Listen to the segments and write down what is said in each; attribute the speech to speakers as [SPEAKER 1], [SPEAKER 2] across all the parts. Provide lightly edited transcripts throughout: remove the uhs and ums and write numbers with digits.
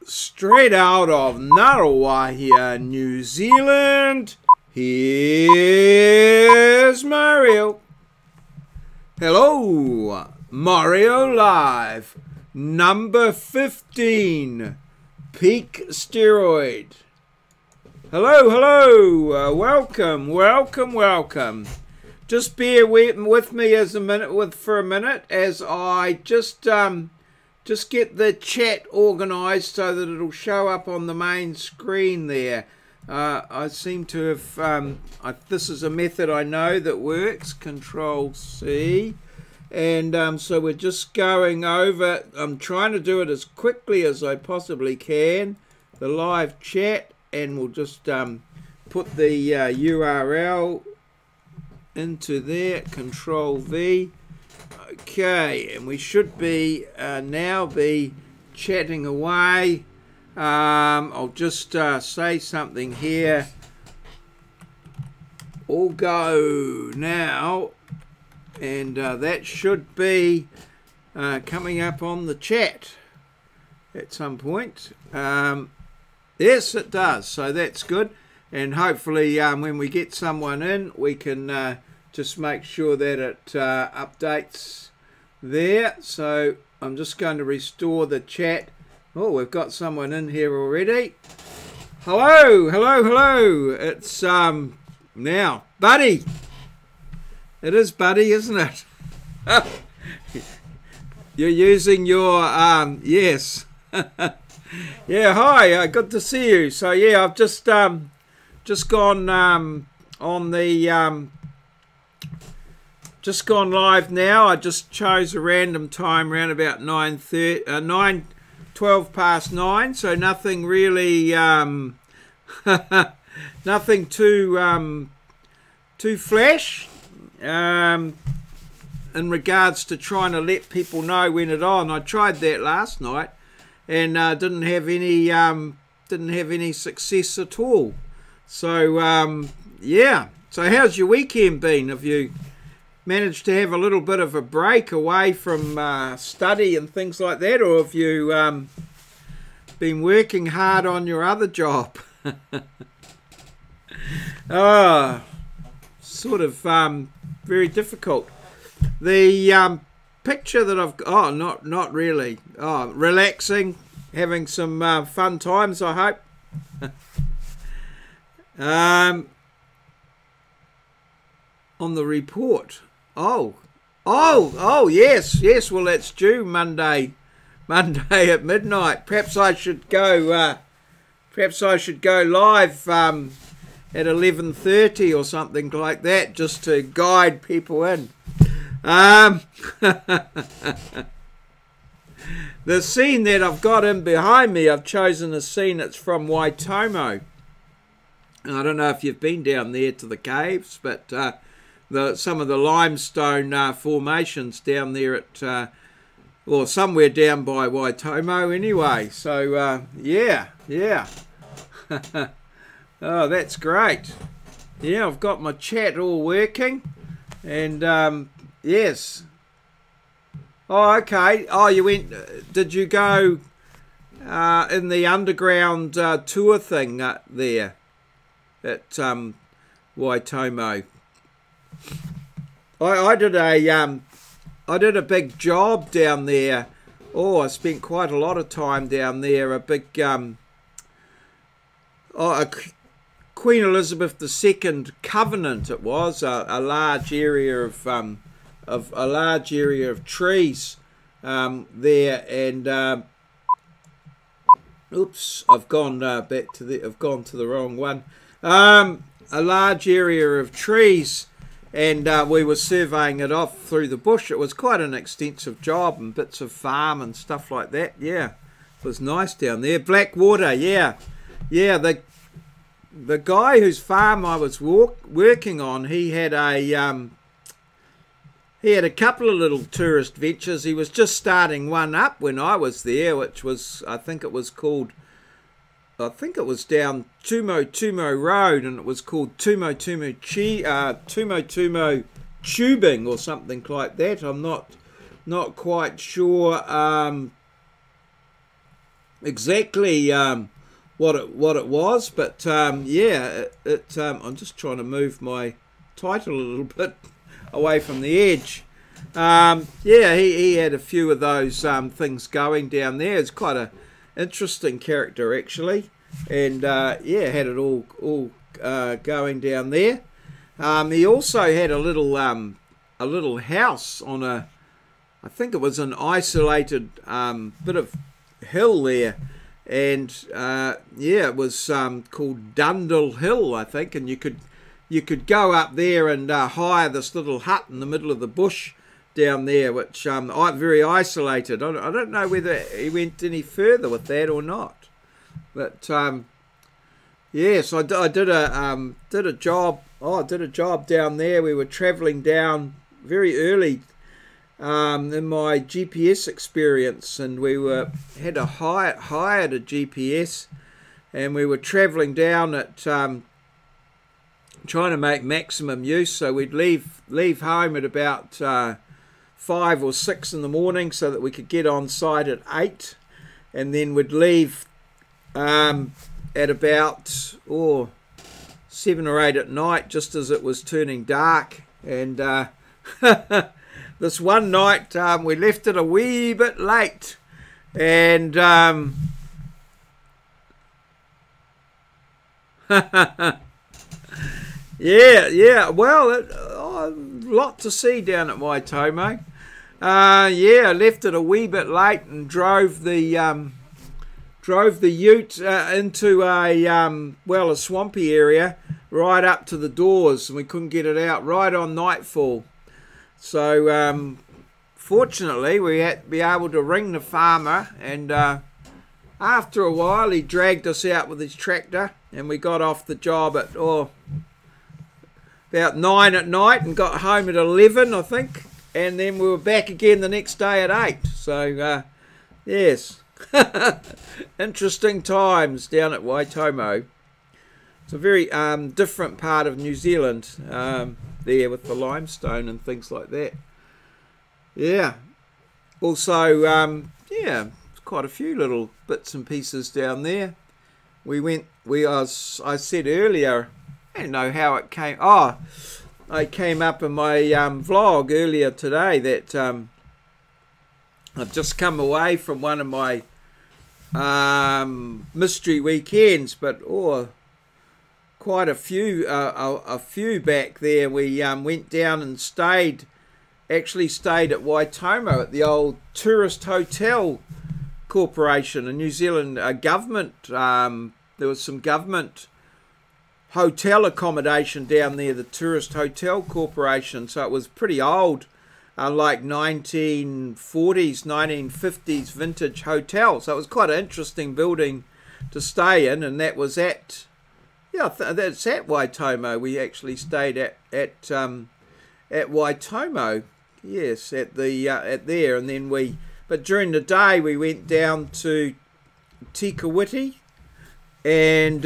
[SPEAKER 1] Straight out of Ngaruawahia, New Zealand, here's Maurieo. Hello, Maurieo Live, number 15, peak steroid. Hello, hello, welcome, welcome, welcome. Just bear with me for a minute as I just get the chat organised so that it'll show up on the main screen there. I seem to have, this is a method I know that works, Control C. And so we're just going over, I'm trying to do it as quickly as I possibly can, the live chat, and we'll just put the URL into there, Control V. Okay, and we should be now be chatting away. I'll just say something here. All go now, and that should be coming up on the chat at some point. Yes, it does, so that's good, and hopefully when we get someone in, we can just make sure that it updates there. So I'm just going to restore the chat. Oh, we've got someone in here already. Hello, hello, hello. It's now Buddy. It is Buddy, isn't it? You're using your yes. Yeah, hi, good to see you. So yeah, I've just gone on the just gone live now. I just chose a random time around about 12 past 9, so nothing really nothing too flash in regards to trying to let people know when it's on. I tried that last night and didn't have any success at all. So yeah, so how's your weekend been? Have you managed to have a little bit of a break away from study and things like that, or have you been working hard on your other job? Sort of very difficult. The picture that I've got, not really. Relaxing, having some fun times, I hope. On the report. Oh, yes. Well, that's due Monday at midnight. Perhaps I should go live at 11:30 or something like that, just to guide people in. The scene that I've got in behind me, I've chosen a scene that's from Waitomo. I don't know if you've been down there to the caves, but some of the limestone formations down there at, or somewhere down by Waitomo anyway. So yeah. Oh, that's great. Yeah, I've got my chat all working, and yes. Oh, okay. Oh, you went. Did you go in the underground tour thing there at Waitomo? I did a big job down there. Oh, I spent quite a lot of time down there. A big Queen Elizabeth II covenant. It was a large area of trees there, and oops, I've gone back to the. I've gone to the wrong one. A large area of trees. And we were surveying it off through the bush. It was quite an extensive job, and bits of farm and stuff like that. Yeah, it was nice down there. Blackwater, yeah. The guy whose farm I was working on, he had a couple of little tourist ventures. He was just starting one up when I was there, which was, I think it was called I think it was down Tumo Road, and it was called Tumo Tubing or something like that. I'm not quite sure exactly what it was, but yeah, I'm just trying to move my title a little bit away from the edge. Yeah, he had a few of those things going down there. It's quite a interesting character actually, and yeah, had it all going down there. He also had a little house on I think it was an isolated bit of hill there, and yeah, it was called Dundle Hill, I think, and you could go up there and hire this little hut in the middle of the bush down there, which very isolated. I don't know whether he went any further with that or not, but yes, I did a job. Oh, I did a job down there. We were travelling down very early in my GPS experience, and we had hired a GPS, and we were travelling down at trying to make maximum use. So we'd leave home at about 5 or 6 in the morning, so that we could get on site at 8, and then we'd leave at about 7 or 8 at night, just as it was turning dark. And this one night we left it a wee bit late, and yeah, well, a lot to see down at Waitomo. Yeah, I left it a wee bit late and drove the ute into a swampy area right up to the doors, and we couldn't get it out right on nightfall. So fortunately we had to be able to ring the farmer, and after a while he dragged us out with his tractor, and we got off the job at about 9 at night and got home at 11, I think, and then we were back again the next day at 8. So yes, interesting times down at Waitomo. It's a very different part of New Zealand there, with the limestone and things like that. Yeah, also yeah, quite a few little bits and pieces down there. I said earlier, I don't know how it came. Oh, I came up in my vlog earlier today that I've just come away from one of my mystery weekends, but quite a few back there. We went down and actually stayed at Waitomo at the old Tourist Hotel Corporation, a New Zealand government. There was some government hotel accommodation down there, the Tourist Hotel Corporation, so it was pretty old, like 1940s, 1950s vintage hotel. So it was quite an interesting building to stay in, and that was at, yeah, that's at Waitomo. We actually stayed at Waitomo, yes, at there, and then but during the day we went down to Tikawiti and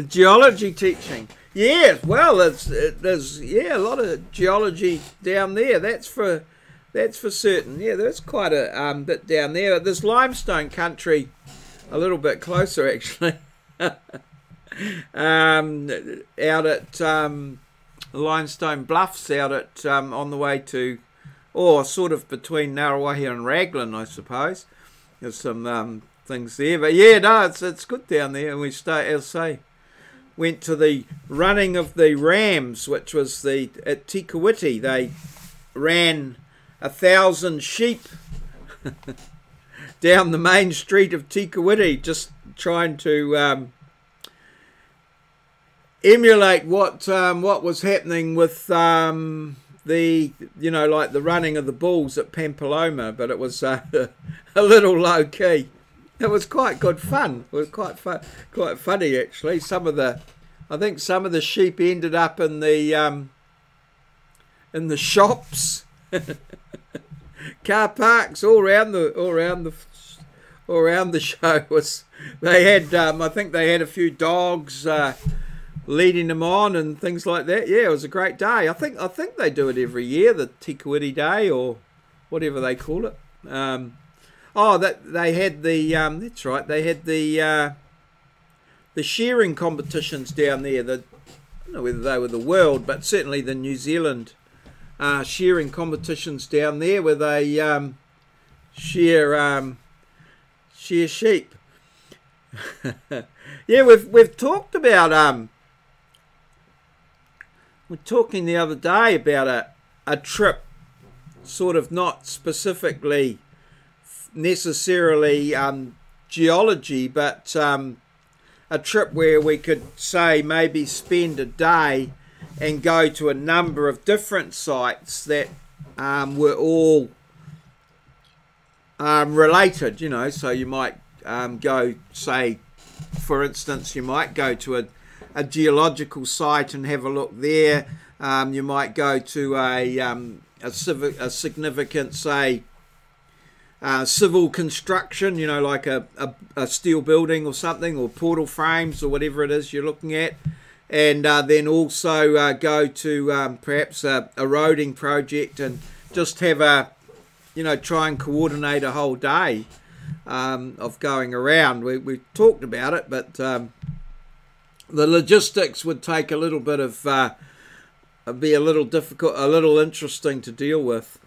[SPEAKER 1] geology teaching. Yeah, well, there's yeah, a lot of geology down there. That's for certain. Yeah, there's quite a bit down there. There's limestone country a little bit closer, actually. Out at Limestone Bluffs, out at on the way to, or sort of between Ngaruawahia and Raglan, I suppose. There's some things there, but yeah, no, it's good down there. And we as I say, went to the running of the rams, which was at Tikawiti. They ran 1,000 sheep down the main street of Tikawiti, just trying to emulate what was happening with the, you know, like the running of the bulls at Pampaloma, but it was a little low key. It was quite good fun. It was quite funny actually. I think some of the sheep ended up in the shops. car parks all around the show. They had I think they had a few dogs leading them on and things like that. Yeah, it was a great day. I think they do it every year, the Tikawiti Day or whatever they call it. That they had the that's right. They had the shearing competitions down there. I don't know whether they were the world, but certainly the New Zealand shearing competitions down there, where they shear sheep. Yeah, we've talked about we're talking the other day about a trip, sort of not specifically necessarily geology, but a trip where we could say maybe spend a day and go to a number of different sites that were all related, you know. So you might go, say, for instance, you might go to a geological site and have a look there. You might go to a significant, say, civil construction, you know, like a steel building or something, or portal frames or whatever it is you're looking at. And then also go to perhaps a roading project and just have try and coordinate a whole day of going around. We talked about it, but the logistics would take a little bit of, be a little difficult, a little interesting to deal with.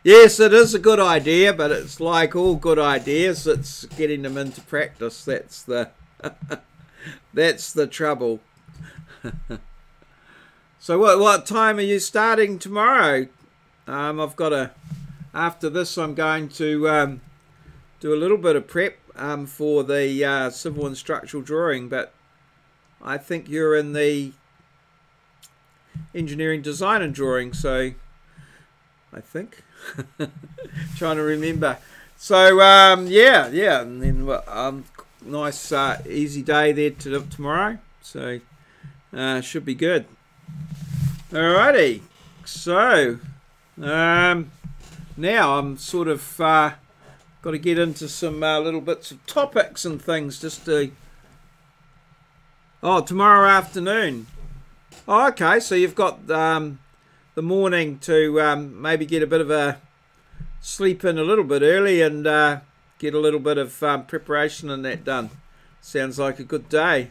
[SPEAKER 1] Yes, it is a good idea, but it's like all good ideas, it's getting them into practice. That's the that's the trouble. So what time are you starting tomorrow? I've got after this I'm going to do a little bit of prep for the civil and structural drawing, but I think you're in the engineering design and drawing, so I think. Trying to remember. So yeah, and then nice easy day there tomorrow, so should be good. Alrighty, so now I'm sort of got to get into some little bits of topics and things just to tomorrow afternoon. Okay, so you've got the morning to maybe get a bit of a sleep in a little bit early and get a little bit of preparation and that done. Sounds like a good day.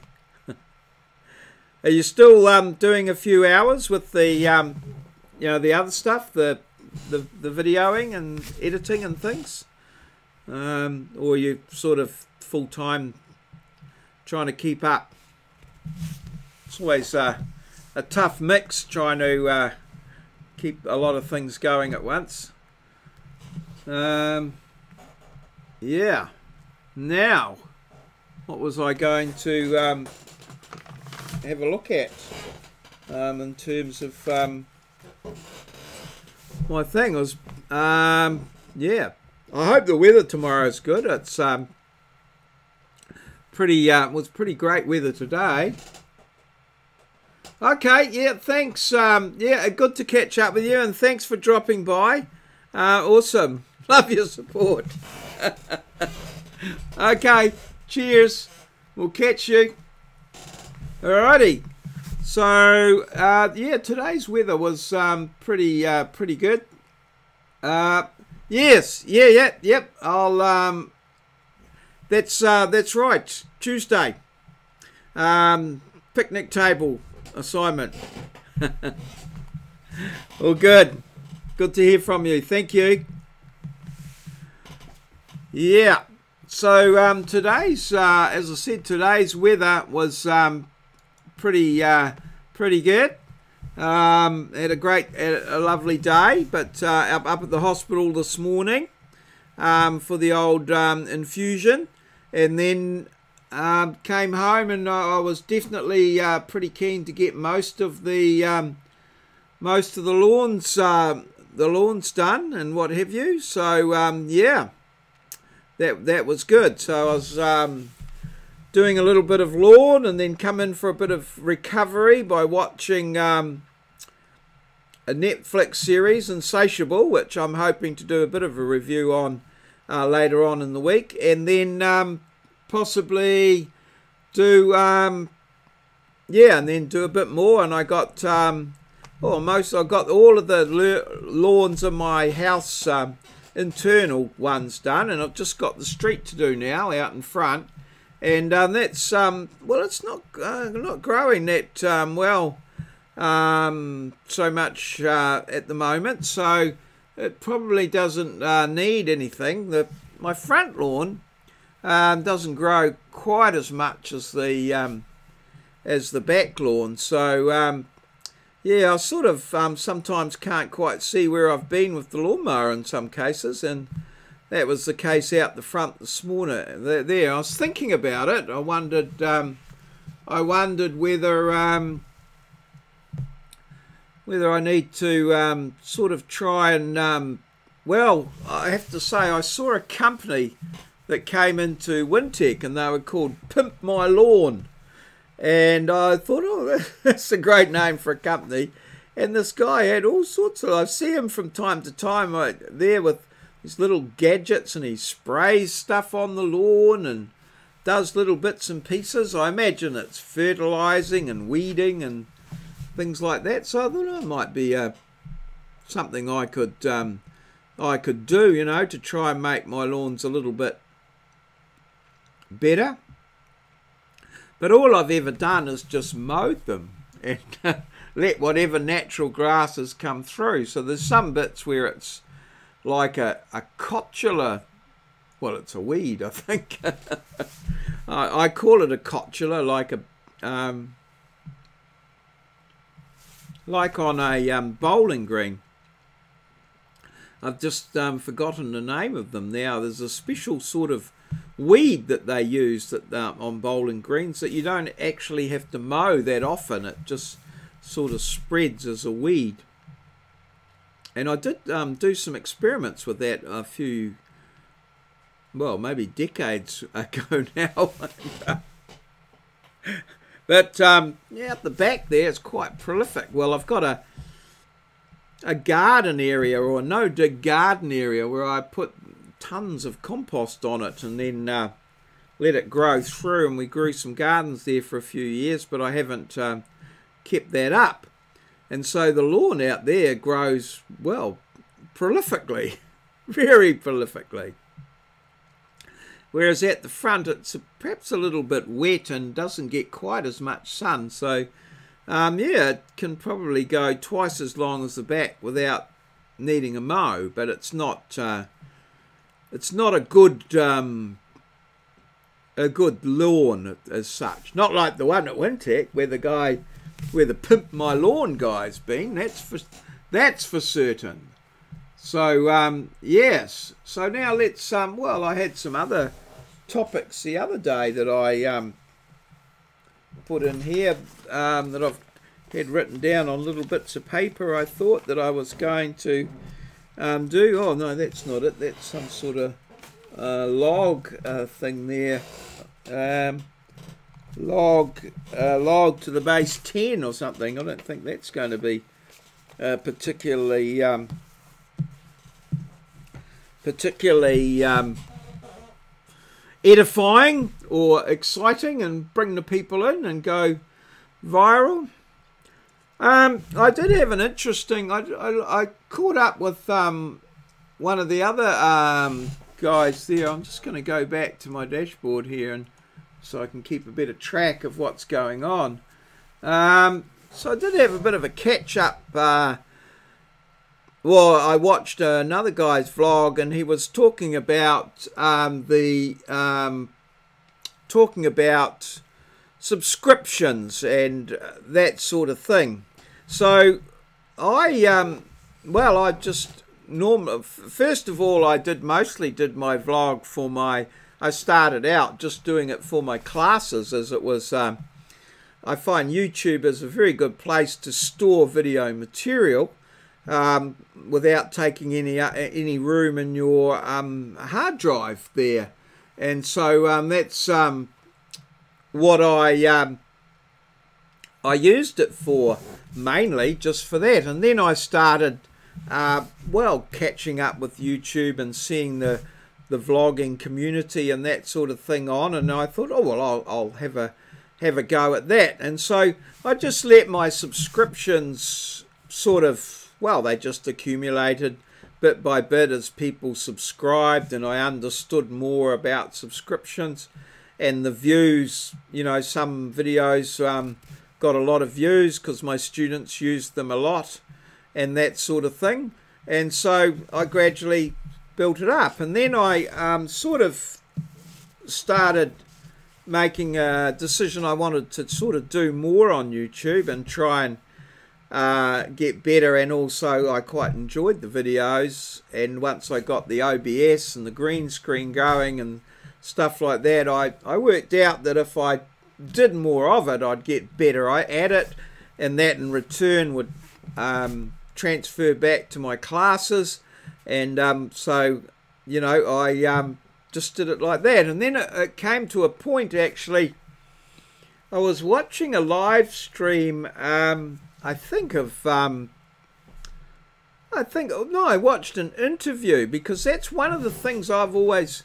[SPEAKER 1] Are you still doing a few hours with the the other stuff, the videoing and editing and things, or are you sort of full time trying to keep up? It's always a tough mix trying to keep a lot of things going at once. Yeah. Now, what was I going to have a look at in terms of my thing? Was yeah. I hope the weather tomorrow is good. It's was pretty great weather today. Okay, yeah, thanks. Yeah, good to catch up with you, and thanks for dropping by. Awesome. Love your support. Okay, cheers. We'll catch you. Alrighty. So, yeah, today's weather was pretty good. Yes, yep. I'll that's right. Tuesday. Picnic table assignment. All good. Good to hear from you. Thank you. Yeah. So today's, as I said, today's weather was pretty good. Had a lovely day, but up at the hospital this morning for the old infusion, and then came home, and I was definitely pretty keen to get most of the lawns done and what have you. So yeah, that was good. So I was doing a little bit of lawn, and then come in for a bit of recovery by watching Netflix series, Insatiable, which I'm hoping to do a bit of a review on later on in the week, and then possibly do and then do a bit more. And I got I got all of the lawns in my house, internal ones done, and I've just got the street to do now out in front. And that's well, it's not growing that well so much at the moment, so it probably doesn't need anything. My front lawn doesn't grow quite as much as the back lawn, so yeah, I sort of sometimes can't quite see where I've been with the lawnmower in some cases, and that was the case out the front this morning. There, I was thinking about it. I wondered whether I need to sort of try and well, I have to say I saw a company that came into Wintec, and they were called Pimp My Lawn, and I thought, oh, that's a great name for a company. And this guy had all sorts of, I see him from time to time there with his little gadgets, and he sprays stuff on the lawn and does little bits and pieces. I imagine it's fertilizing and weeding and things like that. So I thought it might be something I could do, you know, to try and make my lawns a little bit better. But all I've ever done is just mowed them and let whatever natural grasses come through. So there's some bits where it's like a cotula. Well, it's a weed, I think. I call it a cotula, like on a bowling green. I've just forgotten the name of them now. There's a special sort of weed that they use on bowling greens that you don't actually have to mow that often. It just sort of spreads as a weed. And I did do some experiments with that a few, well, maybe decades ago now. But yeah, at the back there it's quite prolific. Well, I've got a garden area, or a no-dig garden area, where I put tons of compost on it and then let it grow through, and we grew some gardens there for a few years, but I haven't kept that up. And so the lawn out there grows, well, prolifically, very prolifically. Whereas at the front it's perhaps a little bit wet and doesn't get quite as much sun. So yeah, it can probably go twice as long as the back without needing a mow, but it's not a good lawn as such. Not like the one at Wintec where the Pimp My Lawn guy's been. That's for certain. So yes. So now let's well, I had some other topics the other day that I put in here that I've had written down on little bits of paper. I thought that I was going to do. Oh no, that's not it. That's some sort of log thing there. Log to the base 10 or something. I don't think that's going to be particularly edifying or exciting and bring the people in and go viral. I did have an interesting, I caught up with one of the other guys there. I'm just going to go back to my dashboard here and so I can keep a better track of what's going on. So I did have a bit of a catch up. Well, I watched another guy's vlog, and he was talking about subscriptions and that sort of thing. So I just first of all, I mostly did my vlog for I started out just doing it for my classes, as it was. I find YouTube is a very good place to store video material without taking any room in your hard drive there, and so that's what I used it for mainly just for that. And then I started, well, catching up with YouTube and seeing the vlogging community and that sort of thing on. And I thought, oh, well, I'll have a go at that. And so I just let my subscriptions sort of, well, they just accumulated bit by bit as people subscribed and I understood more about subscriptions and the views. You know, some videos got a lot of views because my students used them a lot and that sort of thing. And so I gradually built it up. And then I sort of started making a decision. I wanted to sort of do more on YouTube and try and get better, and also I quite enjoyed the videos. And once I got the OBS and the green screen going and stuff like that, I worked out that if I did more of it, I'd get better at it, and that in return would transfer back to my classes. And so, you know, I just did it like that. And then it came to a point, actually, I was watching a live stream, I watched an interview, because that's one of the things I've always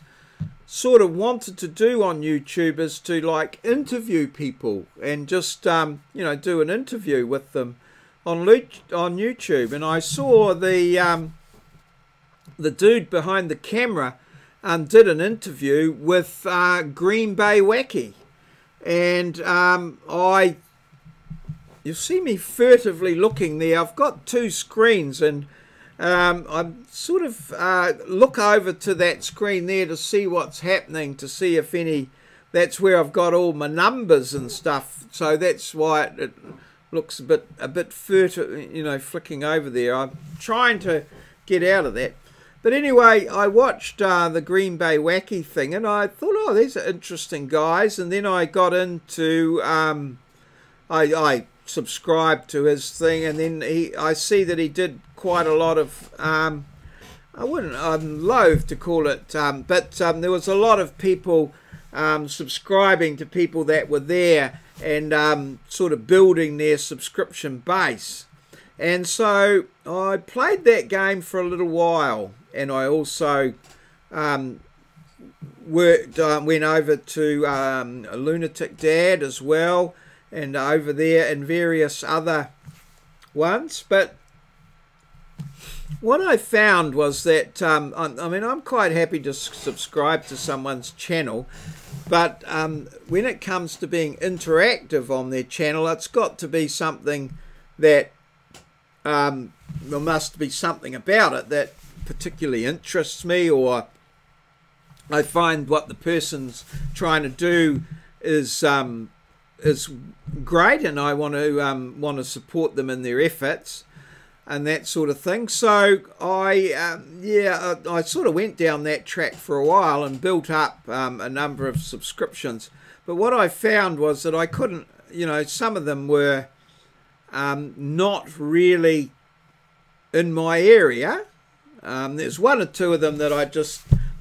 [SPEAKER 1] sort of wanted to do on YouTube, is to like interview people and just you know, do an interview with them on YouTube. And I saw the dude behind the camera did an interview with Green Bay Wacky, and you'll see me furtively looking there. I've got two screens, and I sort of look over to that screen there to see what's happening, to see if any, that's where I've got all my numbers and stuff. So that's why it looks a bit furtive, you know, flicking over there. I'm trying to get out of that. But anyway, I watched the Green Bay Wacky thing, and I thought, oh, these are interesting guys. And then I got into, I subscribed to his thing, and then I see that he did quite a lot of, I'm loath to call it, but there was a lot of people subscribing to people that were there, and sort of building their subscription base. And so I played that game for a little while, and I also went over to a Lunatic Dad as well, and over there and various other ones. But what I found was that, I mean, I'm quite happy to subscribe to someone's channel, but when it comes to being interactive on their channel, it's got to be something that, there must be something about it that particularly interests me, or I find what the person's trying to do is great, and I want to support them in their efforts and that sort of thing. So I sort of went down that track for a while and built up a number of subscriptions. But what I found was that I couldn't, you know, some of them were not really in my area. There's one or two of them that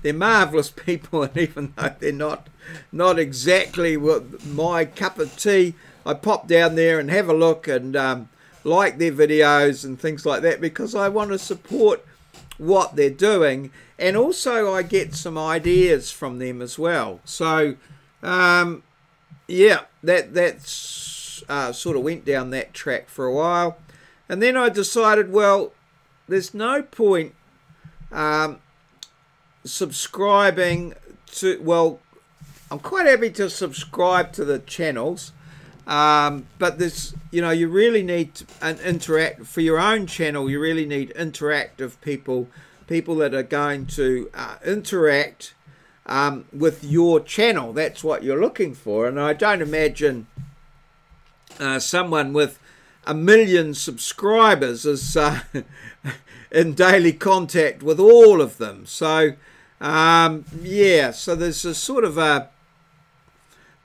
[SPEAKER 1] they're marvellous people, and even though they're not exactly my cup of tea, I pop down there and have a look and like their videos and things like that, because I want to support what they're doing, and also I get some ideas from them as well. So yeah, that's sort of went down that track for a while, and then I decided, well, there's no point subscribing to, well, I'm quite happy to subscribe to the channels, but there's, you know, you really need an interact for your own channel. You really need interactive people that are going to interact with your channel. That's what you're looking for. And I don't imagine someone with 1 million subscribers is in daily contact with all of them. So yeah, so there's a sort of a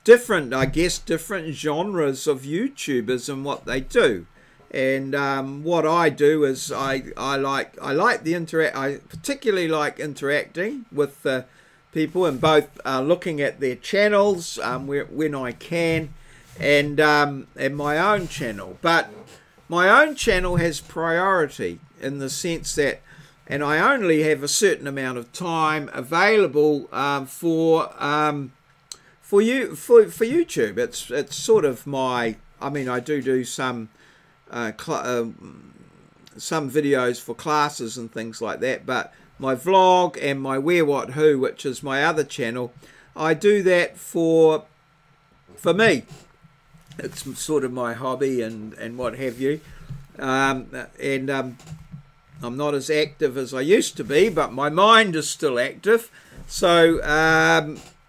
[SPEAKER 1] different, I guess, different genres of YouTubers and what they do. And what I do is I particularly like interacting with people, and both looking at their channels when I can, and my own channel. But my own channel has priority in the sense that, and I only have a certain amount of time available for YouTube. It's sort of my, I mean, I do some videos for classes and things like that, but my vlog and my Where What Who, which is my other channel, I do that for me. It's sort of my hobby and what have you, I'm not as active as I used to be, but my mind is still active, so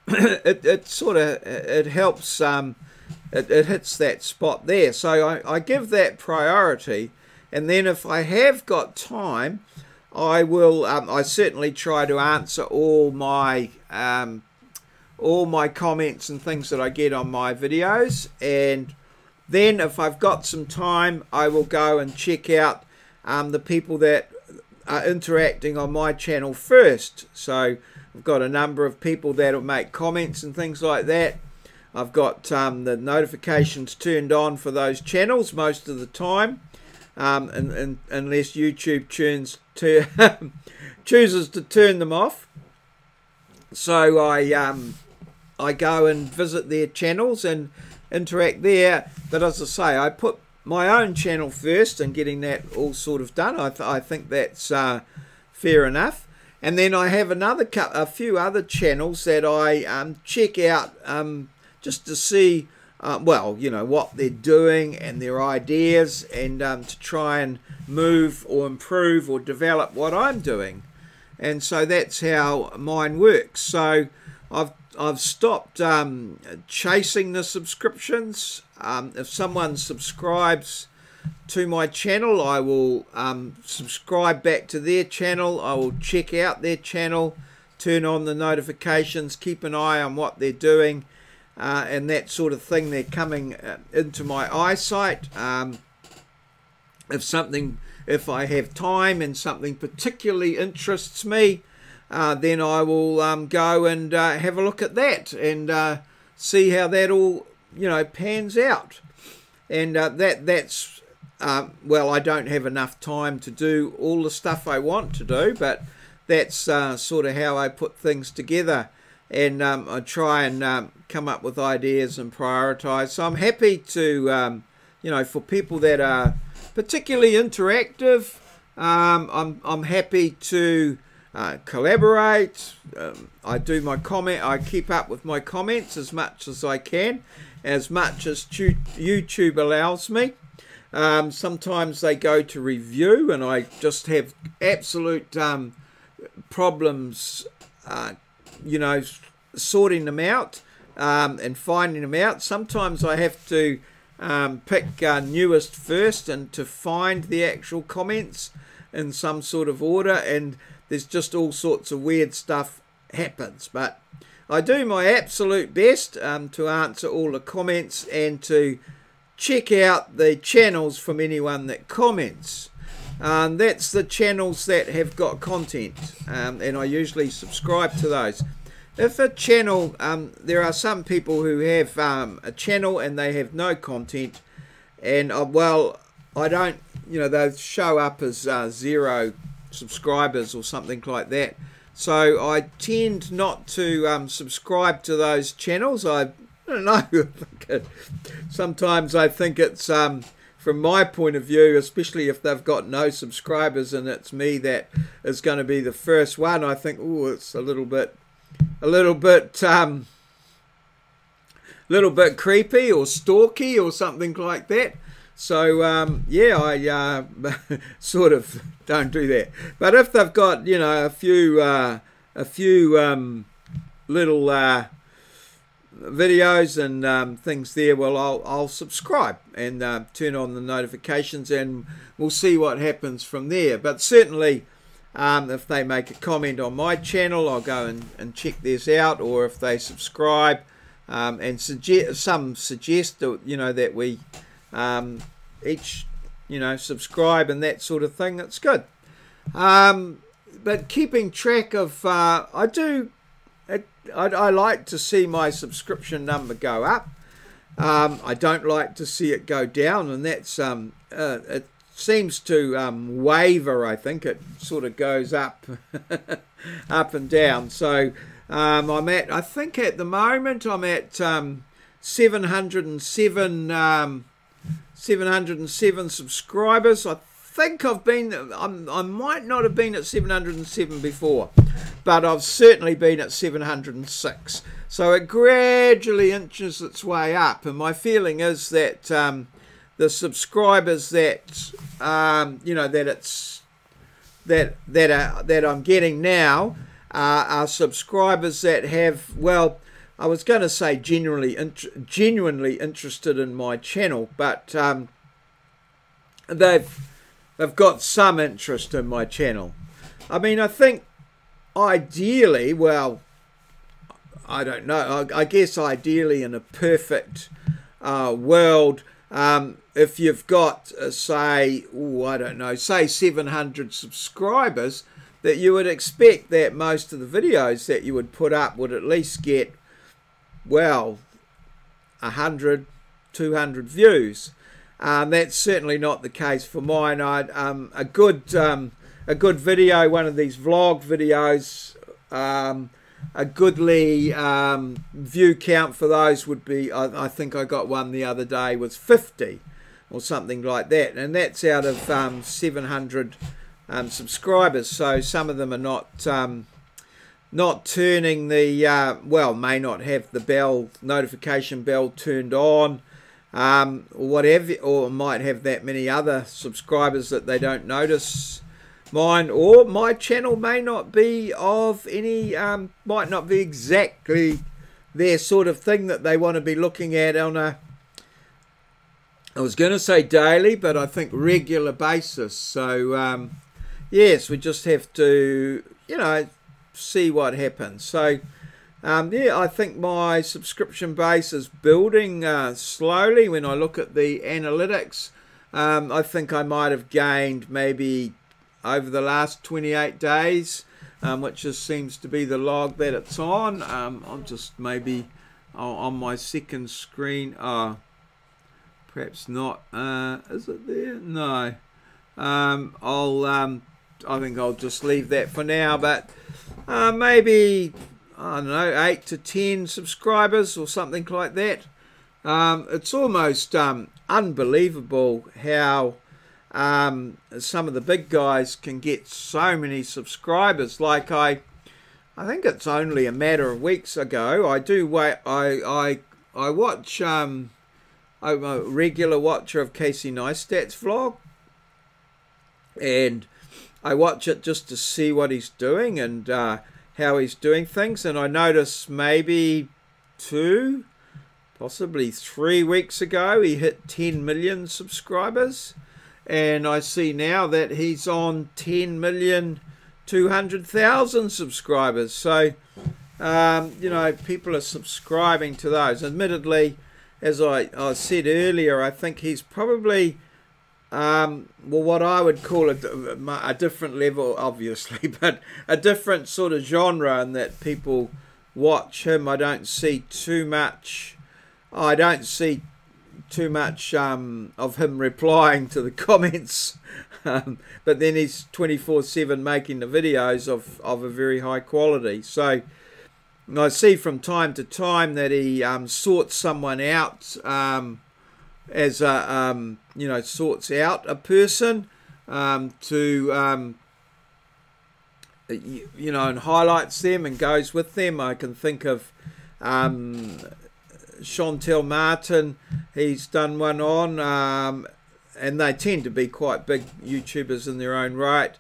[SPEAKER 1] it helps, it hits that spot there. So I give that priority, and then if I have got time, I will. I certainly try to answer all my comments and things that I get on my videos, and then if I've got some time, I will go and check out the people that are interacting on my channel first. So I've got a number of people that will make comments and things like that. I've got the notifications turned on for those channels most of the time, unless YouTube chooses to turn them off. So I go and visit their channels and interact there. But as I say, I put my own channel first and getting that all sort of done. I think that's fair enough. And then I have a few other channels that I check out just to see, well, you know, what they're doing and their ideas, and to try and move or improve or develop what I'm doing. And so that's how mine works. So I've stopped chasing the subscriptions. If someone subscribes to my channel, I will subscribe back to their channel. I will check out their channel, turn on the notifications, keep an eye on what they're doing, and that sort of thing. They're coming into my eyesight. If I have time and something particularly interests me, then I will go and have a look at that and see how that all, you know, pans out. And that's well, I don't have enough time to do all the stuff I want to do, but that's sort of how I put things together, and I try and come up with ideas and prioritize. So I'm happy to, you know, for people that are particularly interactive, I'm happy to collaborate. I do my comment. I keep up with my comments as much as I can, as much as YouTube allows me. Sometimes they go to review, and I just have absolute problems, you know, sorting them out and finding them out. Sometimes I have to pick newest first and to find the actual comments in some sort of order, and there's just all sorts of weird stuff happens. But I do my absolute best to answer all the comments and to check out the channels from anyone that comments. That's the channels that have got content, and I usually subscribe to those. If a channel, there are some people who have a channel and they have no content, and well, I don't, you know, they show up as 0 subscribers or something like that. So I tend not to subscribe to those channels. I don't know. Sometimes I think it's from my point of view, especially if they've got no subscribers and it's me that is going to be the first one, I think, oh, it's a little bit creepy or stalky or something like that. So yeah, I sort of don't do that. But if they've got, you know, a few little videos and things there, well, I'll subscribe and turn on the notifications, and we'll see what happens from there. But certainly, if they make a comment on my channel, I'll go and check theirs out, or if they subscribe and suggest, you know, that we each, you know, subscribe and that sort of thing. It's good. But keeping track of, I like to see my subscription number go up. I don't like to see it go down, and that's it seems to waver. I think it sort of goes up up and down. So I think at the moment I'm at 707 subscribers. I think I've been, I might not have been at 707 before, but I've certainly been at 706. So it gradually inches its way up, and my feeling is that the subscribers that that I'm getting now are subscribers that have, well, I was going to say genuinely interested in my channel, but they've got some interest in my channel. I mean, I think ideally, well, I don't know, I guess ideally in a perfect world, if you've got, say, I don't know, say 700 subscribers, that you would expect that most of the videos that you would put up would at least get, well, 100, 200 views. That's certainly not the case for mine. A good video, one of these vlog videos, a goodly view count for those would be, I think I got one the other day, was 50 or something like that, and that's out of 700 subscribers. So some of them are not turning the well, may not have the notification bell turned on, or whatever, or might have that many other subscribers that they don't notice mine, or my channel may not be of any, might not be exactly their sort of thing that they want to be looking at on a, I was going to say daily, but I think regular basis. So yes, we just have to, you know, see what happens. So yeah, I think my subscription base is building slowly. When I look at the analytics, I think I might have gained maybe over the last 28 days, which just seems to be the log that it's on. I'll just maybe on my second screen, perhaps not, is it there? No. I think I'll just leave that for now, but maybe, I don't know, 8 to 10 subscribers or something like that. It's almost unbelievable how some of the big guys can get so many subscribers. Like I think it's only a matter of weeks ago, I watch, I'm a regular watcher of Casey Neistat's vlog, and I watch it just to see what he's doing and how he's doing things, and I noticed maybe 2, possibly 3 weeks ago he hit 10 million subscribers, and I see now that he's on 10,200,000 subscribers. So you know, people are subscribing to those. Admittedly, as I said earlier, I think he's probably well, what I would call a different level, obviously, but a different sort of genre, in that people watch him. I don't see too much of him replying to the comments, but then he's 24/7 making the videos of a very high quality. So I see from time to time that he sorts someone out, as a you know, sorts out a person to you know, and highlights them and goes with them. I can think of Chantel Martin, he's done one on, and they tend to be quite big YouTubers in their own right.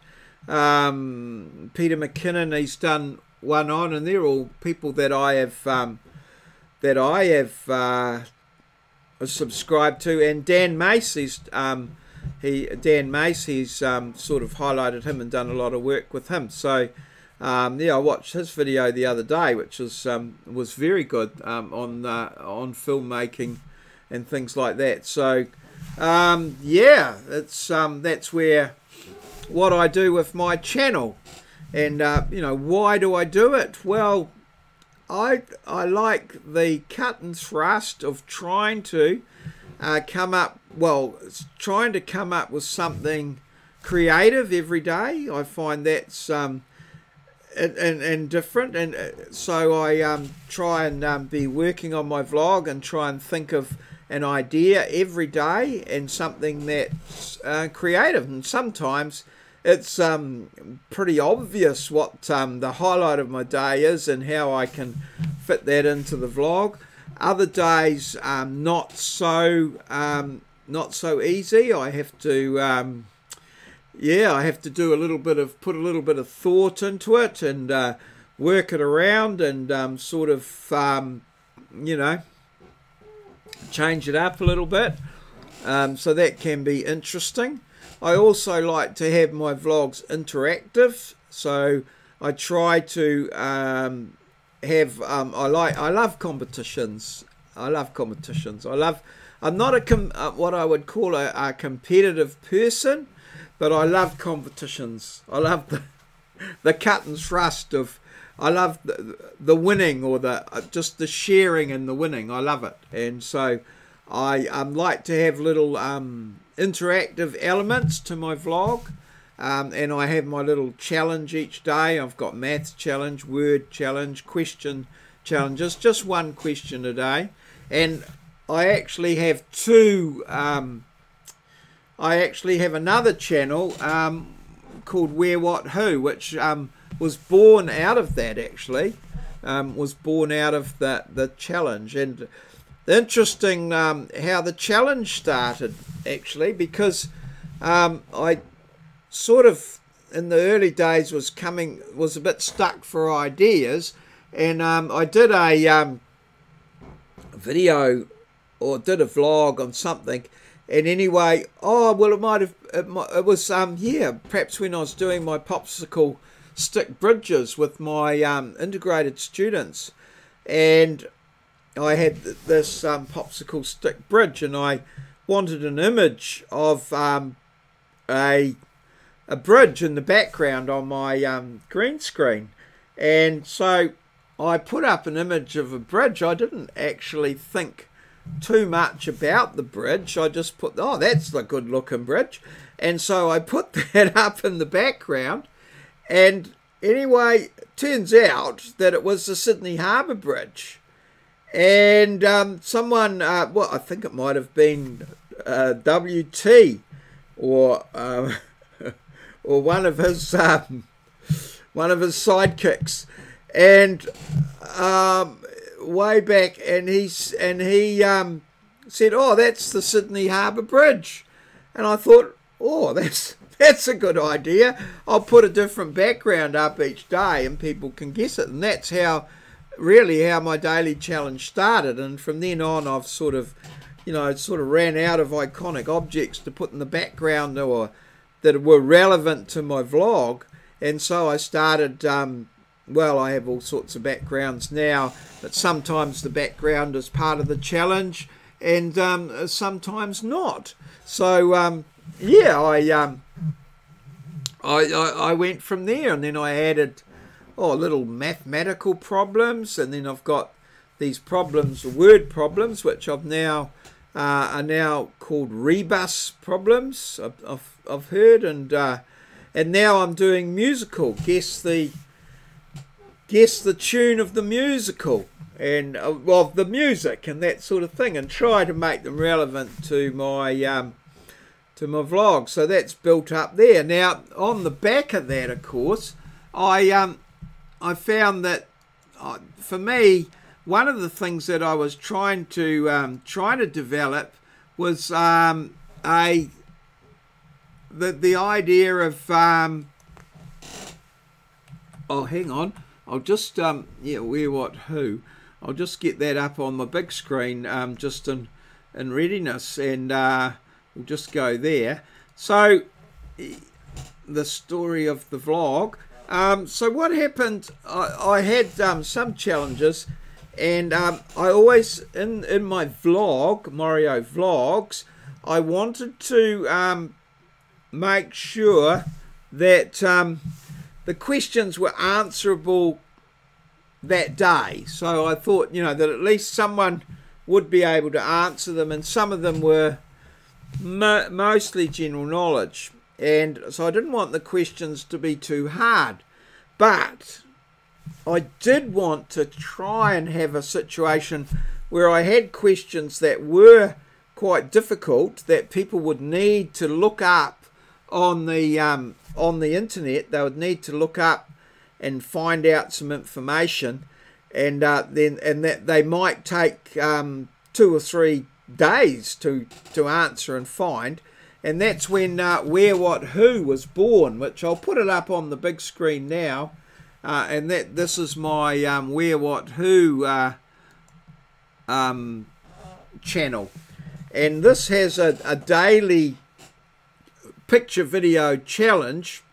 [SPEAKER 1] Peter McKinnon, he's done one on, and they're all people that I have subscribed to. And Dan Mace, he's sort of highlighted him and done a lot of work with him. So yeah, I watched his video the other day, which was very good, on filmmaking and things like that. So yeah, it's that's where what I do with my channel. And you know, why do I do it? Well, I like the cut and thrust of trying to come up with something creative every day. I find that's and different, and so I try and be working on my vlog and try and think of an idea every day and something that's creative. And sometimes it's pretty obvious what the highlight of my day is and how I can fit that into the vlog. Other days not so easy. I have to I have to do put a little bit of thought into it and work it around and sort of you know, change it up a little bit. So that can be interesting. I also like to have my vlogs interactive, so I try to have I love competitions. I'm not what I would call a competitive person, but I love competitions. I love the cut and thrust of, I love the winning, or just the sharing and the winning. I love it. And so I like to have little interactive elements to my vlog, and I have my little challenge each day. I've got math challenge, word challenge, question challenges, just one question a day. And I actually have two, I actually have another channel called Where, What, Who, which was born out of that, actually. Was born out of the challenge. And interesting how the challenge started, actually, because I sort of in the early days was a bit stuck for ideas, and I did a video, or did a vlog on something. And anyway, it was perhaps when I was doing my popsicle stick bridges with my integrated students, and I had this popsicle stick bridge, and I wanted an image of a bridge in the background on my green screen. And so I put up an image of a bridge. I didn't actually think too much about the bridge. I just put, oh, that's the good looking bridge. And so I put that up in the background. And anyway, it turns out that it was the Sydney Harbour Bridge. And someone, well, I think it might have been WT or one of his sidekicks, and way back, and he said, oh, that's the Sydney Harbour Bridge. And I thought, oh, that's a good idea. I'll put a different background up each day and people can guess it. And that's really how my daily challenge started. And from then on, I've sort of ran out of iconic objects to put in the background or that were relevant to my vlog. And so I started, well, I have all sorts of backgrounds now, but sometimes the background is part of the challenge and sometimes not. So yeah, I went from there, and then I added little mathematical problems, and then I've got these problems, word problems, which I've now are now called rebus problems. I've heard, and now I'm doing musical. Guess the tune of the musical, and of the music and that sort of thing, and try to make them relevant to my vlog. So that's built up there. Now on the back of that, of course, I found that for me, one of the things that I was trying to develop was the idea of oh, hang on, I'll just where, what, who. I'll just get that up on my big screen just in readiness, and we'll just go there. So the story of the vlog. So what happened, I had some challenges, and I always, in my vlog, Maurieo Vlogs, I wanted to make sure that the questions were answerable that day. So I thought, you know, that at least someone would be able to answer them, and some of them were mostly general knowledge. And so I didn't want the questions to be too hard, but I did want to try and have a situation where I had questions that were quite difficult that people would need to look up on the internet. They would need to look up and find out some information, and that they might take 2 or 3 days to answer and find. And that's when Where, What, Who was born, which I'll put it up on the big screen now. And this is my Where, What, Who channel. And this has a daily picture video challenge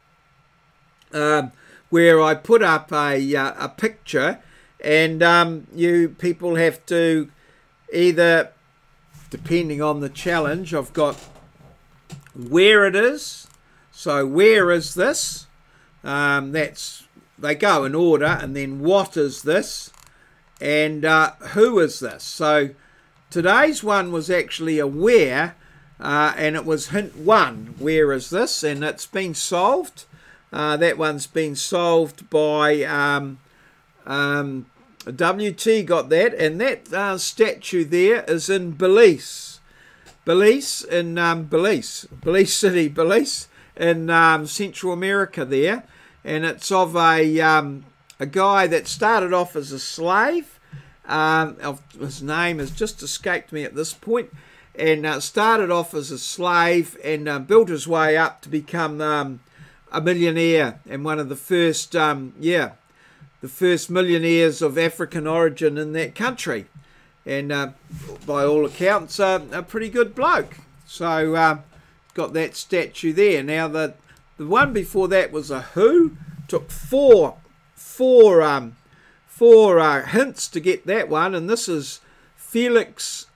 [SPEAKER 1] where I put up a picture, and you people have to either, depending on the challenge, I've got where it is. So where is this? They go in order, and then what is this, and who is this? So today's one was actually a where, and it was hint 1, where is this, and it's been solved. That one's been solved by WT got that, and that statue there is in Belize City, Belize in Central America there, and it's of a guy that started off as a slave. His name has just escaped me at this point, and started off as a slave and built his way up to become a millionaire, and one of the first the first millionaires of African origin in that country, and by all accounts a pretty good bloke. So got that statue there. Now the one before that was a who. Took four hints to get that one, and this is Felix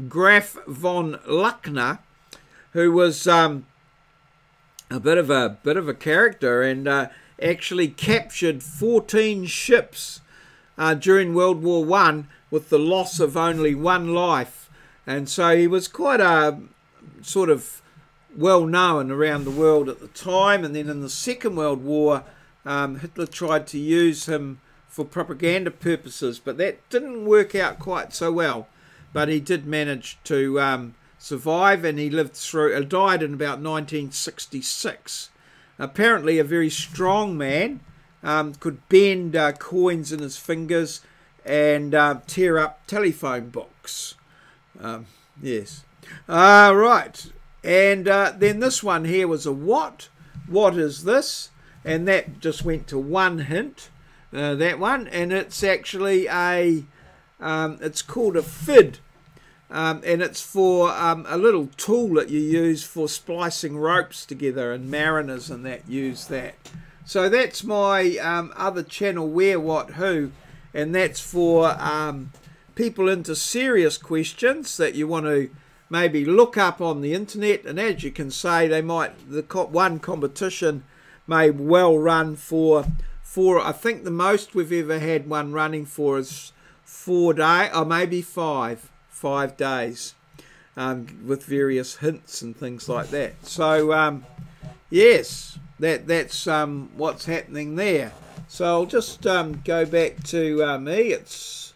[SPEAKER 1] Graf von Luckner, who was a bit of a character, and actually captured 14 ships during World War I with the loss of only 1 life, and so he was quite a sort of well known around the world at the time. And then in the Second World War, Hitler tried to use him for propaganda purposes, but that didn't work out quite so well. But he did manage to survive, and he died in about 1966. Apparently a very strong man, could bend coins in his fingers and tear up telephone books. Yes. Right. And then this one here was a what. What is this? And that just went to 1 hint, that one. And it's actually it's called a fid. And it's for a little tool that you use for splicing ropes together, and mariners and that use that. So that's my other channel, Where, What, Who, and that's for people into serious questions that you want to maybe look up on the internet. And as you can say, the one competition may well run for I think the most we've ever had one running for is 4 days, or maybe 5 days, with various hints and things like that. So yes, that's what's happening there. So I'll just go back to me. It's,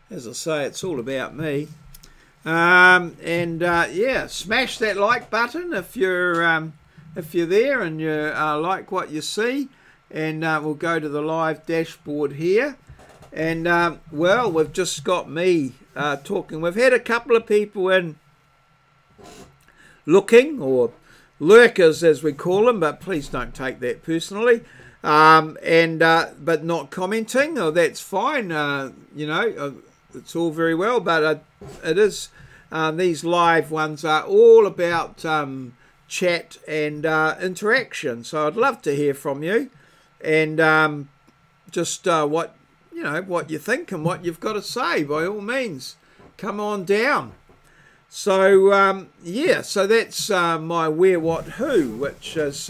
[SPEAKER 1] as I say, it's all about me. Yeah, smash that like button if you're there and you like what you see, and we'll go to the live dashboard here. And well, we've just got me talking. We've had a couple of people in looking, or lurkers as we call them, but please don't take that personally. But not commenting. Oh, that's fine. You know, it's all very well, but it is. These live ones are all about chat and interaction. So I'd love to hear from you, and just what you think and what you've got to say. By all means, come on down. So yeah, so that's my Where, What, Who, which is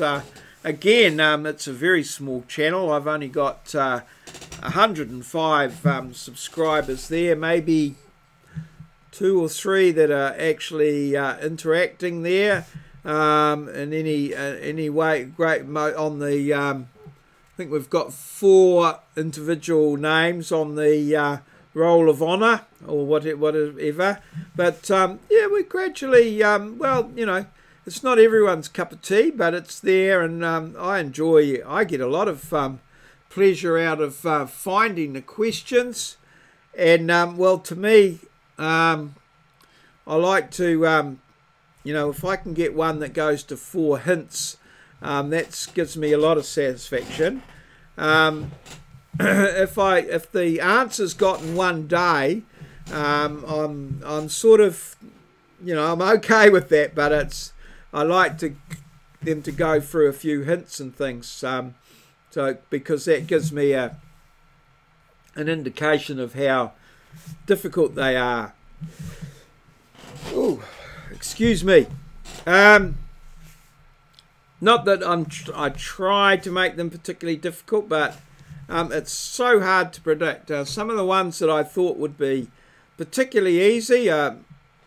[SPEAKER 1] again, it's a very small channel. I've only got 105 subscribers there, maybe 2 or 3 that are actually interacting there in any way. Great on the I think we've got 4 individual names on the Roll of Honour or whatever. But yeah, we gradually well, you know, it's not everyone's cup of tea, but it's there, and I get a lot of pleasure out of finding the questions. And well, to me, I like to you know, if I can get one that goes to 4 hints, that gives me a lot of satisfaction. If the answer's got in one day, I'm sort of, you know, I'm okay with that, but I like them to go through a few hints and things, so because that gives me an indication of how difficult they are. Oh, excuse me. Not that I try to make them particularly difficult, but it's so hard to predict. Some of the ones that I thought would be particularly easy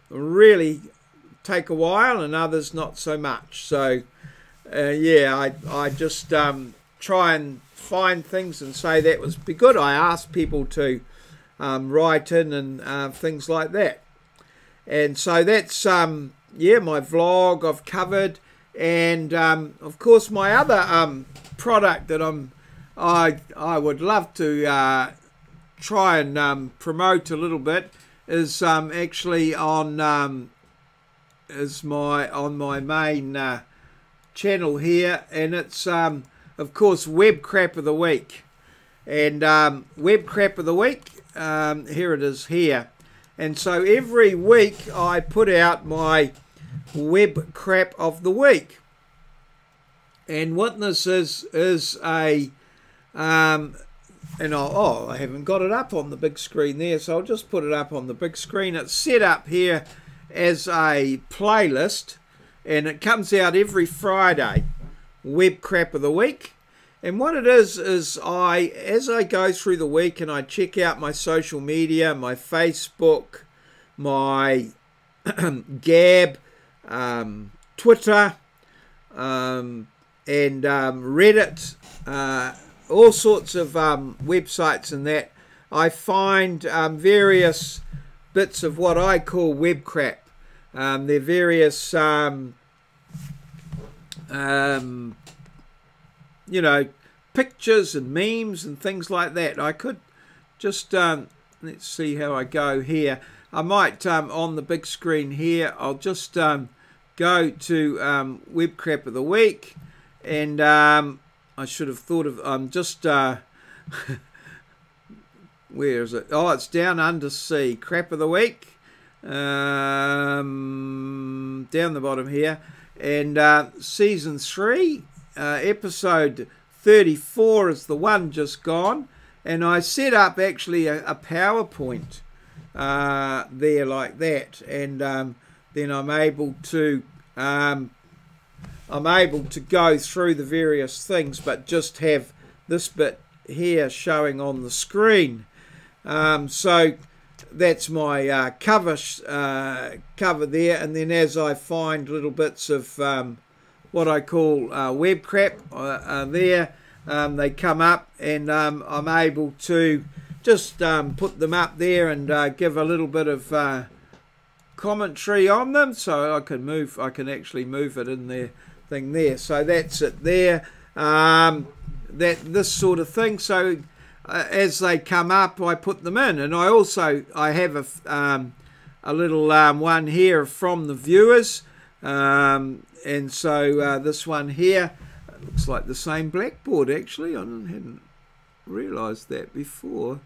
[SPEAKER 1] really take a while, and others not so much. So yeah, I just try and find things and say that would be good. I ask people to write in and things like that. And so that's yeah, my vlog I've covered, and of course my other product that I would love to try and promote a little bit is actually on my main channel here, and it's of course Web Crap of the Week. And Web Crap of the Week, here it is here. And so every week I put out my Web Crap of the Week. And what this is a and I haven't got it up on the big screen there, so I'll just put it up on the big screen. It's set up here as a playlist, and it comes out every Friday, Web Crap of the Week. And what it is as I go through the week and I check out my social media, my Facebook, my Gab, Twitter, and Reddit, all sorts of websites and that, I find various bits of what I call web crap. They're various you know, pictures and memes and things like that. I could just let's see how I go here. I might on the big screen here, I'll just go to Web Crap of the Week, and I should have thought of just where is it? Oh, it's down under C, Crap of the Week, down the bottom here, and season 3, episode 34 is the one just gone, and I set up actually a PowerPoint there like that, and then I'm able to go through the various things, but just have this bit here showing on the screen. So that's my cover there, and then as I find little bits of what I call web crap there, they come up, and I'm able to just put them up there and give a little bit of commentary on them, so I can actually move it in there thing there. So that's it there, this sort of thing. So as they come up, I put them in, and I have a little one here from the viewers, and so this one here looks like the same blackboard. Actually, I hadn't realised that before.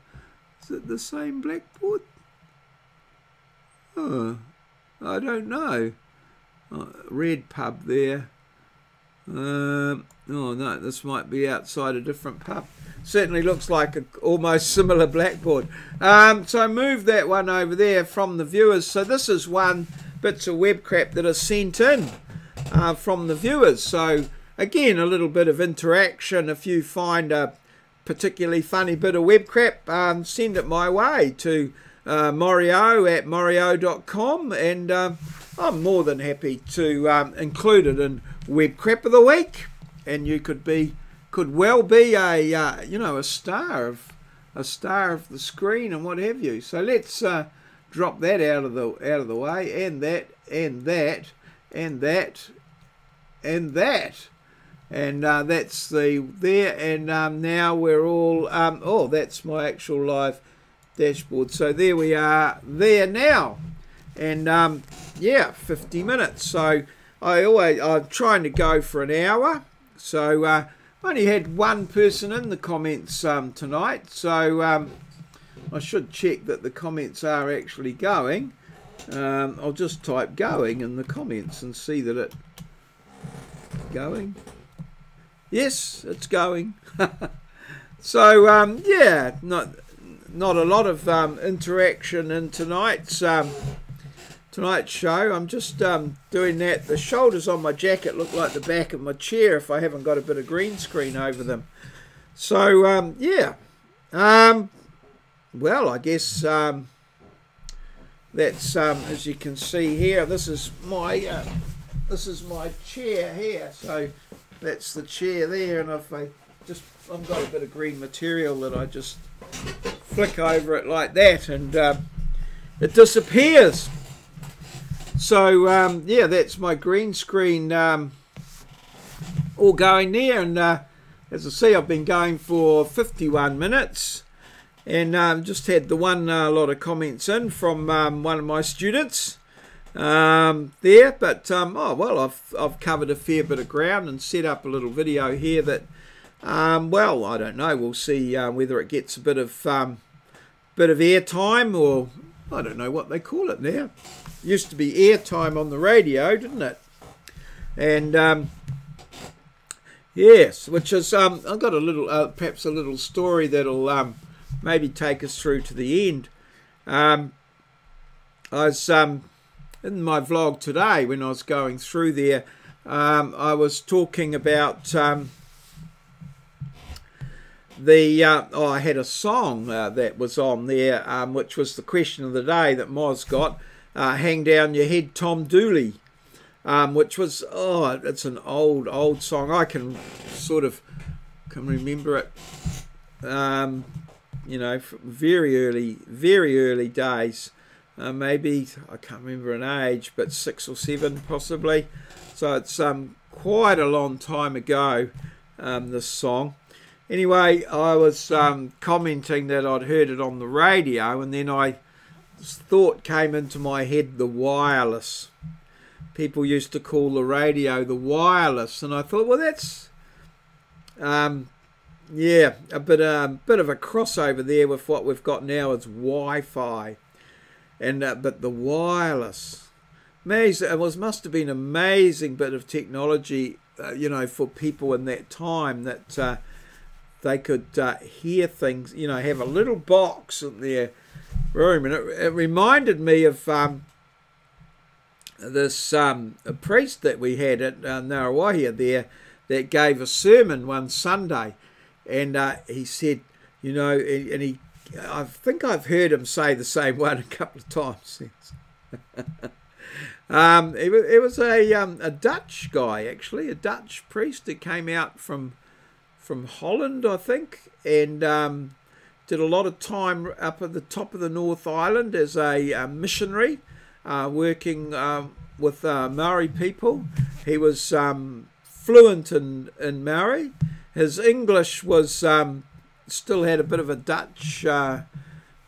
[SPEAKER 1] Is it the same blackboard? Oh, I don't know. Red pub there. Oh no, this might be outside a different pub. Certainly looks like a almost similar blackboard. So move that one over there from the viewers. So this is one bits of web crap that are sent in from the viewers. So again, a little bit of interaction. If you find a particularly funny bit of web crap, send it my way to maurieo@maurieo.com, and I'm more than happy to include it in Web Crap of the Week, and you could well be a you know, a star of the screen and what have you. So let's drop that out of the way, and that, and that, and that, and that, and that's there. And now we're all oh, that's my actual live dashboard. So there we are there now, and yeah, 50 minutes. So I'm trying to go for an hour. So I only had one person in the comments tonight, so I should check that the comments are actually going. I'll just type going in the comments and see that it going. Yes, it's going. So yeah, not a lot of interaction in tonight's show. I'm just doing that. The shoulders on my jacket look like the back of my chair if I haven't got a bit of green screen over them. So yeah, well, I guess that's as you can see here. This is my chair here. So that's the chair there, and I've got a bit of green material that I just flick over it like that, and it disappears. So yeah, that's my green screen all going there, and as I see, I've been going for 51 minutes, and just had the one lot of comments in from one of my students there, but oh well, I've covered a fair bit of ground and set up a little video here that well, I don't know, we'll see whether it gets a bit of airtime, or I don't know what they call it now. Used to be airtime on the radio, didn't it? And yes, which is I've got a little perhaps a little story that'll maybe take us through to the end. I was in my vlog today, when I was going through there, I was talking about I had a song that was on there, which was the question of the day that Moz got, Hang Down Your Head Tom Dooley, which was, oh, it's an old song. I can remember it, you know, from very early days, maybe, I can't remember an age, but 6 or 7 possibly. So it's quite a long time ago, this song. Anyway, I was commenting that I'd heard it on the radio, and then this thought came into my head, the wireless. People used to call the radio the wireless, and I thought, well, that's yeah, a bit of a crossover there with what we've got now as Wi-Fi, and but the wireless, amazing. It must have been an amazing bit of technology, you know, for people in that time, that they could hear things, you know, have a little box in their room. And it reminded me of this a priest that we had at Ngaruawahia there, that gave a sermon one Sunday, and he said, you know, and I think I've heard him say the same one a couple of times since. It was a Dutch guy, actually, a Dutch priest that came out from Holland, I think, and did a lot of time up at the top of the North Island as a missionary, working with Maori people. He was fluent in Maori. His English was still had a bit of a Dutch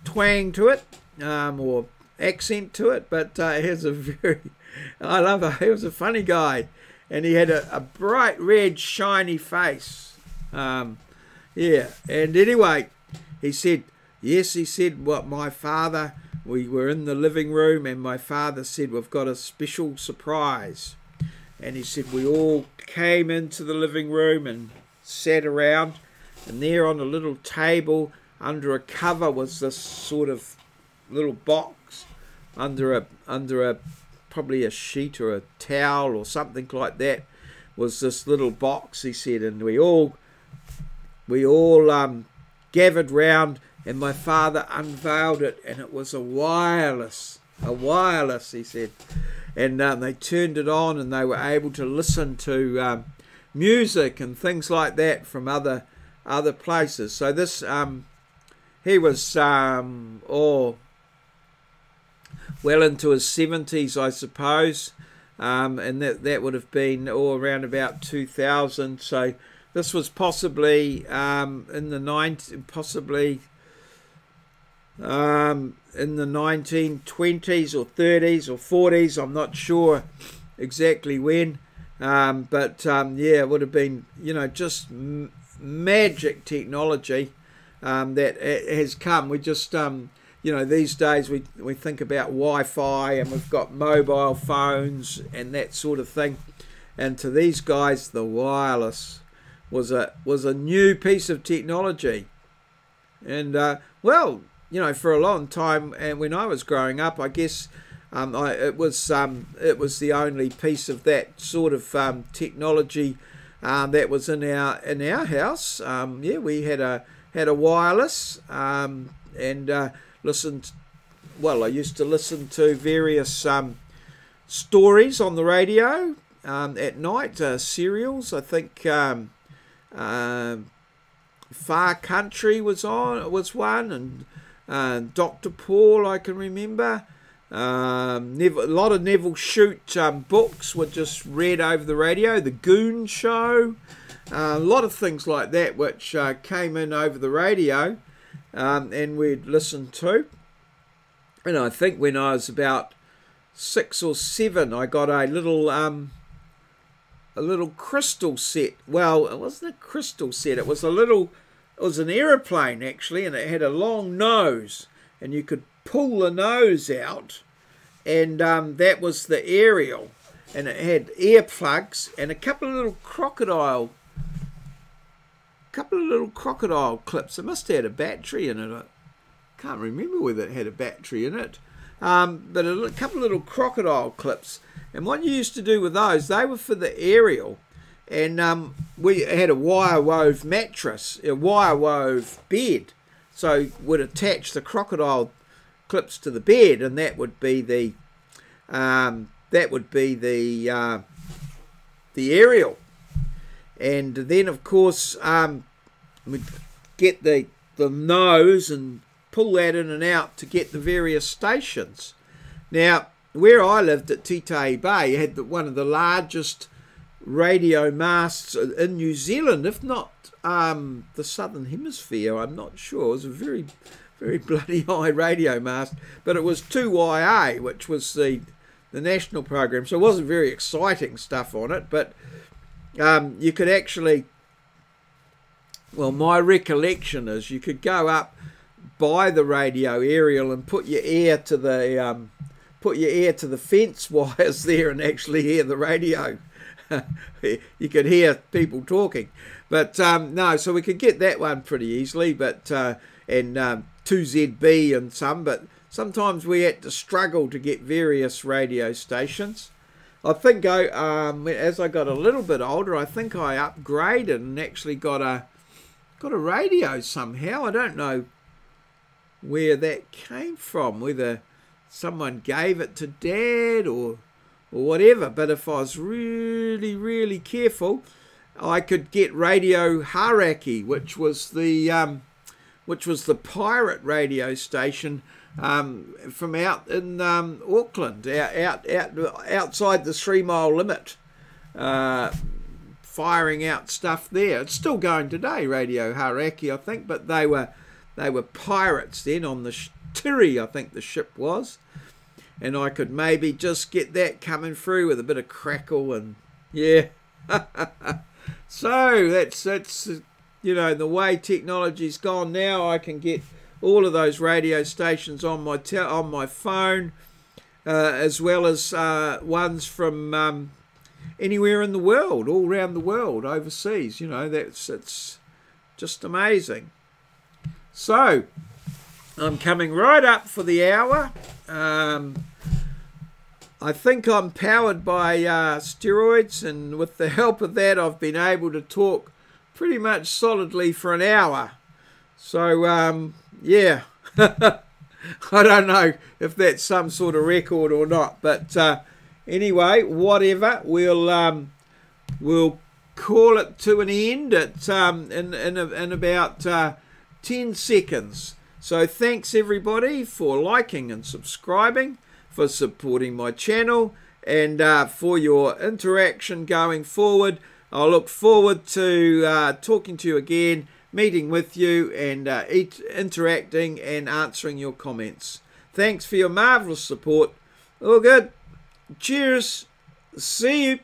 [SPEAKER 1] twang to it, or accent to it, but he has a very, I love it. He was a funny guy, and he had a bright red shiny face. Yeah, and anyway, he said, yes, he said, what, my father, we were in the living room, and my father said, we've got a special surprise. And he said, we all came into the living room and sat around, and there on a little table under a cover was this sort of little box under a probably a sheet or a towel or something like that, was this little box, he said, and we all gathered round, and my father unveiled it, and it was a wireless, he said. And they turned it on, and they were able to listen to music and things like that from other places. So this, he was well into his 70s, I suppose, and that would have been all around about 2000. So this was possibly in the 1920s or 30s or 40s. I'm not sure exactly when, but yeah, it would have been, you know, just magic technology that has come. We just you know, these days we think about Wi-Fi, and we've got mobile phones and that sort of thing, and to these guys the wireless was a new piece of technology. And well, you know, for a long time, and when I was growing up, I guess it was the only piece of that sort of technology that was in our house. Yeah, we had a wireless, and listened. Well, I used to listen to various stories on the radio at night, serials. I think Far Country was one, and Dr. Paul, I can remember. A lot of Neville Shute books were just read over the radio. The Goon Show, a lot of things like that which came in over the radio, and we'd listen to. And I think when I was about 6 or 7, I got a little crystal set. Well, it wasn't a crystal set. It was an aeroplane actually, and it had a long nose, and you could pull the nose out, and that was the aerial, and it had earplugs and a couple of little crocodile clips. It must have had a battery in it. I can't remember whether it had a battery in it, but a couple of little crocodile clips. And what you used to do with those, they were for the aerial, and we had a wire wove mattress, a wire wove bed, so would attach the crocodile clips to the bed, and that would be the aerial. And then of course we'd get the nose and pull that in and out to get the various stations. Now, where I lived at Titahi Bay, had one of the largest radio masts in New Zealand, if not the Southern Hemisphere. I'm not sure. It was a very, very bloody high radio mast, but it was 2YA, which was the national program, so it wasn't very exciting stuff on it, but you could actually, well, my recollection is you could go up by the radio aerial and put your ear to the fence wires there and actually hear the radio. You could hear people talking, but no, so we could get that one pretty easily, but and 2ZB and some, but sometimes we had to struggle to get various radio stations. I think as I got a little bit older, I think I upgraded and actually got a radio somehow. I don't know where that came from, whether someone gave it to Dad or whatever, but if I was really, really careful, I could get Radio Hauraki, which was the pirate radio station from out in Auckland, outside the 3 mile limit, firing out stuff there. It's still going today, Radio Hauraki, I think, but they were pirates then on the Tiri, I think the ship was, and I could maybe just get that coming through with a bit of crackle, and yeah. So that's you know, the way technology's gone now, I can get all of those radio stations on my phone, as well as ones from anywhere in the world, all around the world, overseas. You know, it's just amazing. So I'm coming right up for the hour. I think I'm powered by steroids, and with the help of that I've been able to talk pretty much solidly for an hour. So yeah, I don't know if that's some sort of record or not, but anyway, whatever, we'll call it to an end at in about 10 seconds. So thanks everybody for liking and subscribing, for supporting my channel, and for your interaction going forward. I look forward to talking to you again, meeting with you, and interacting and answering your comments. Thanks for your marvellous support. All good. Cheers. See you.